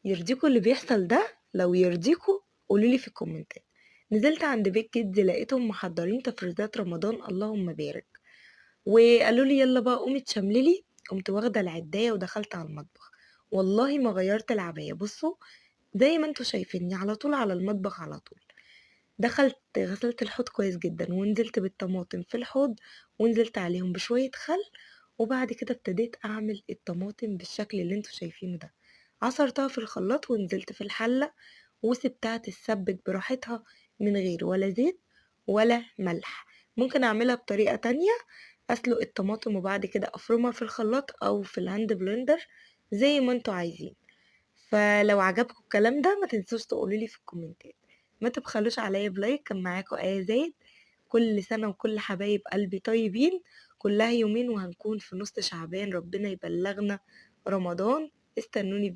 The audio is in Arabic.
يرضيكوا اللي بيحصل ده؟ لو يرضيكوا قولولي في الكومنتات. نزلت عند بيت جدي لقيتهم محضرين تفريزات رمضان، اللهم بارك، وقالوا لي يلا بقى قومي تشمللي. قمت واخده العدايه ودخلت على المطبخ، والله ما غيرت العبايه. بصوا زي ما انتوا شايفيني على طول على المطبخ على طول. دخلت غسلت الحوض كويس جدا، ونزلت بالطماطم في الحوض، ونزلت عليهم بشويه خل، وبعد كده ابتديت اعمل الطماطم بالشكل اللي انتوا شايفينه ده. عصرتها في الخلاط ونزلت في الحله، وسبتها تتسبك براحتها من غير ولا زيت ولا ملح. ممكن اعملها بطريقة تانية، اسلق الطماطم وبعد كده افرمها في الخلاط او في الهاند بلندر زي ما انتوا عايزين. فلو عجبكم الكلام ده ما تنسوش تقولولي في الكومنتات. ما تبخلوش عليا بلايك. كان معاكم آية زايد. كل سنة وكل حبايب قلبي طيبين. كلها يومين وهنكون في نص شعبان، ربنا يبلغنا رمضان. استنوني